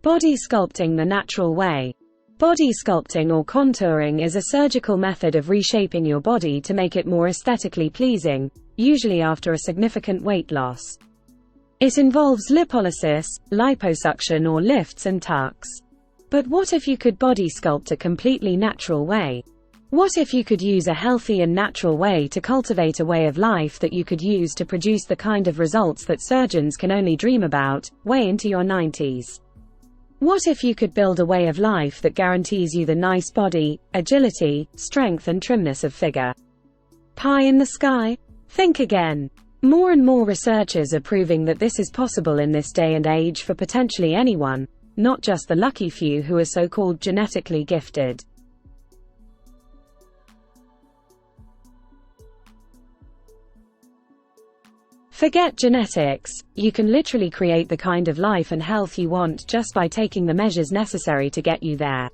Body sculpting the natural way. Body sculpting or contouring is a surgical method of reshaping your body to make it more aesthetically pleasing, usually after a significant weight loss. It involves lipolysis, liposuction or lifts and tucks. But what if you could body sculpt a completely natural way? What if you could use a healthy and natural way to cultivate a way of life that you could use to produce the kind of results that surgeons can only dream about, way into your 90s? What if you could build a way of life that guarantees you the nice body, agility, strength and trimness of figure? Pie in the sky? Think again. More and more researchers are proving that this is possible in this day and age for potentially anyone, not just the lucky few who are so-called genetically gifted. Forget genetics, you can literally create the kind of life and health you want just by taking the measures necessary to get you there.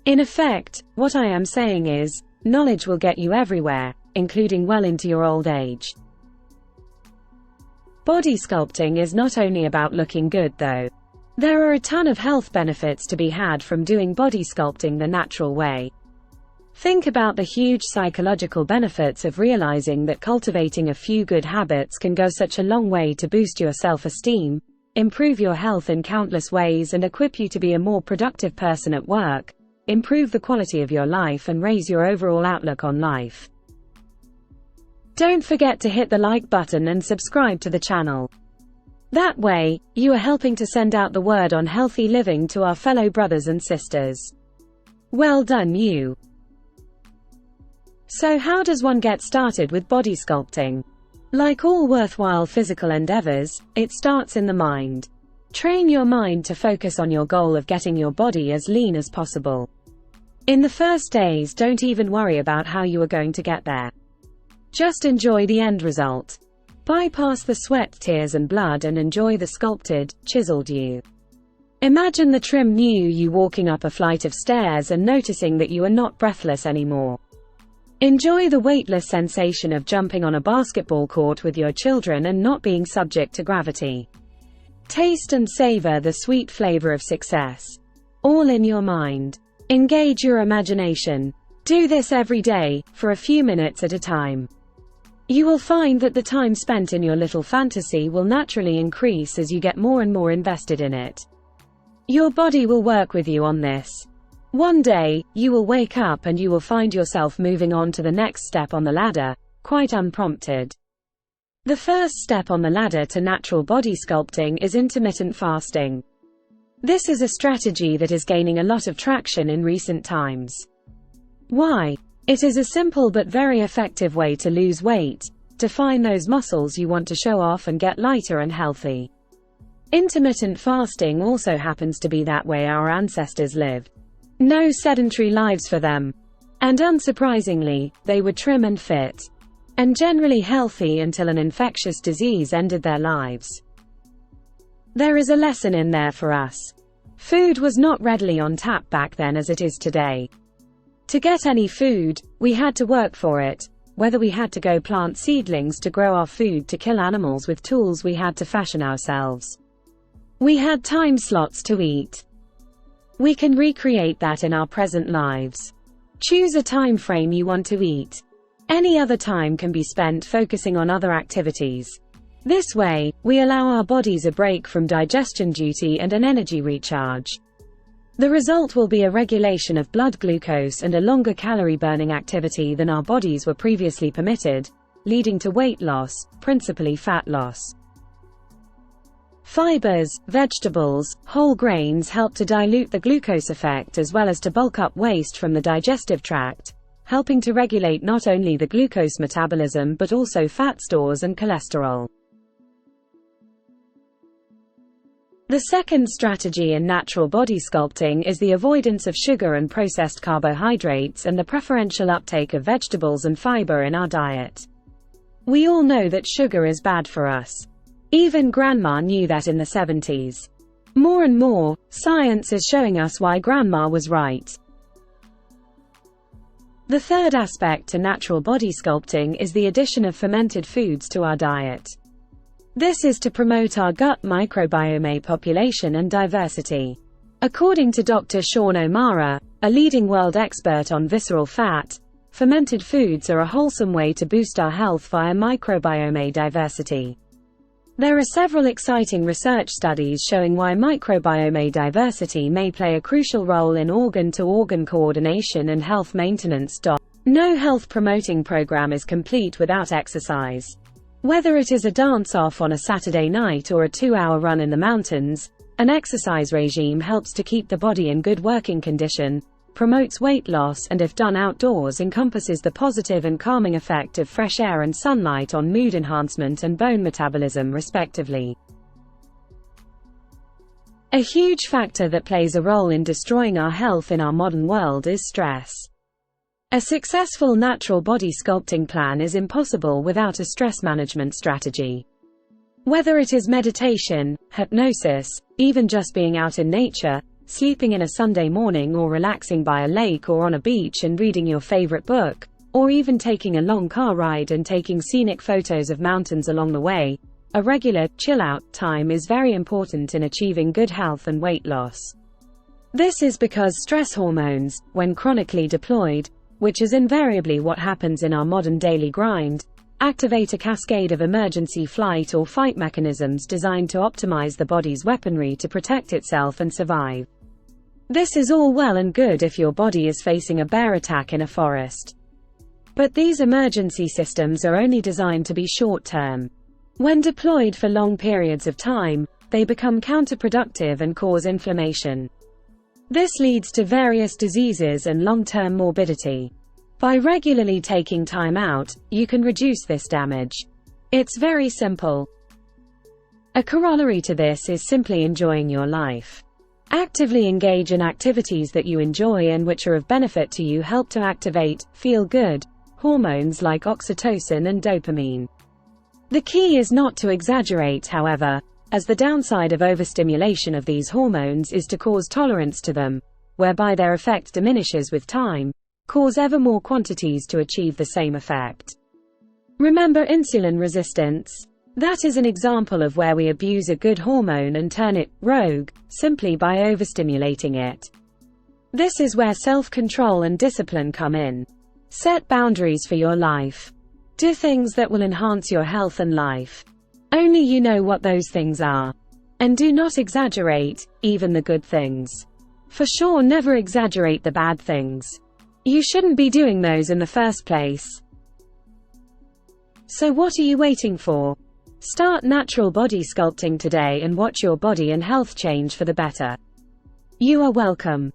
In effect, what I am saying is, knowledge will get you everywhere, including well into your old age. Body sculpting is not only about looking good though. There are a ton of health benefits to be had from doing body sculpting the natural way. Think about the huge psychological benefits of realizing that cultivating a few good habits can go such a long way to boost your self-esteem, improve your health in countless ways and equip you to be a more productive person at work, improve the quality of your life and raise your overall outlook on life. Don't forget to hit the like button and subscribe to the channel. That way, you are helping to send out the word on healthy living to our fellow brothers and sisters. Well done you! So how does one get started with body sculpting? Like all worthwhile physical endeavors, it starts in the mind. Train your mind to focus on your goal of getting your body as lean as possible. In the first days, don't even worry about how you are going to get there. Just enjoy the end result. Bypass the sweat, tears and blood and enjoy the sculpted, chiseled you. Imagine the trim new you walking up a flight of stairs and noticing that you are not breathless anymore. Enjoy the weightless sensation of jumping on a basketball court with your children and not being subject to gravity. Taste and savor the sweet flavor of success. All in your mind. Engage your imagination. Do this every day, for a few minutes at a time. You will find that the time spent in your little fantasy will naturally increase as you get more and more invested in it. Your body will work with you on this. One day, you will wake up and you will find yourself moving on to the next step on the ladder, quite unprompted. The first step on the ladder to natural body sculpting is intermittent fasting. This is a strategy that is gaining a lot of traction in recent times. Why? It is a simple but very effective way to lose weight, to find those muscles you want to show off and get lighter and healthy. Intermittent fasting also happens to be that way our ancestors lived. No sedentary lives for them. And unsurprisingly, they were trim and fit. And generally healthy until an infectious disease ended their lives. There is a lesson in there for us. Food was not readily on tap back then as it is today. To get any food, we had to work for it, whether we had to go plant seedlings to grow our food to kill animals with tools we had to fashion ourselves. We had time slots to eat. We can recreate that in our present lives. Choose a time frame you want to eat. Any other time can be spent focusing on other activities. This way, we allow our bodies a break from digestion duty and an energy recharge. The result will be a regulation of blood glucose and a longer calorie burning activity than our bodies were previously permitted, leading to weight loss, principally fat loss. Fibers, vegetables, whole grains help to dilute the glucose effect as well as to bulk up waste from the digestive tract, helping to regulate not only the glucose metabolism but also fat stores and cholesterol. The second strategy in natural body sculpting is the avoidance of sugar and processed carbohydrates and the preferential uptake of vegetables and fiber in our diet. We all know that sugar is bad for us. Even Grandma knew that in the 70s. More and more, science is showing us why Grandma was right. The third aspect to natural body sculpting is the addition of fermented foods to our diet. This is to promote our gut microbiome population and diversity. According to Dr. Sean O'Mara, a leading world expert on visceral fat, fermented foods are a wholesome way to boost our health via microbiome diversity. There are several exciting research studies showing why microbiome diversity may play a crucial role in organ-to-organ coordination and health maintenance. No health-promoting program is complete without exercise. Whether it is a dance-off on a Saturday night or a 2-hour run in the mountains, an exercise regime helps to keep the body in good working condition, promotes weight loss, and if done outdoors encompasses the positive and calming effect of fresh air and sunlight on mood enhancement and bone metabolism respectively. A huge factor that plays a role in destroying our health in our modern world is stress. A successful natural body sculpting plan is impossible without a stress management strategy. Whether it is meditation, hypnosis, even just being out in nature, sleeping in a Sunday morning, or relaxing by a lake or on a beach and reading your favorite book, or even taking a long car ride and taking scenic photos of mountains along the way, a regular, chill-out time is very important in achieving good health and weight loss. This is because stress hormones, when chronically deployed, which is invariably what happens in our modern daily grind, activate a cascade of emergency flight or fight mechanisms designed to optimize the body's weaponry to protect itself and survive. This is all well and good if your body is facing a bear attack in a forest. But these emergency systems are only designed to be short-term. When deployed for long periods of time, they become counterproductive and cause inflammation. This leads to various diseases and long-term morbidity. By regularly taking time out, you can reduce this damage. It's very simple. A corollary to this is simply enjoying your life. Actively engage in activities that you enjoy and which are of benefit to you help to activate feel-good hormones like oxytocin and dopamine. The key is not to exaggerate, however, as the downside of overstimulation of these hormones is to cause tolerance to them, whereby their effect diminishes with time, cause ever more quantities to achieve the same effect. Remember insulin resistance? That is an example of where we abuse a good hormone and turn it rogue, simply by overstimulating it. This is where self-control and discipline come in. Set boundaries for your life. Do things that will enhance your health and life. Only you know what those things are. And do not exaggerate, even the good things. For sure, never exaggerate the bad things. You shouldn't be doing those in the first place. So what are you waiting for? Start natural body sculpting today and watch your body and health change for the better. You are welcome.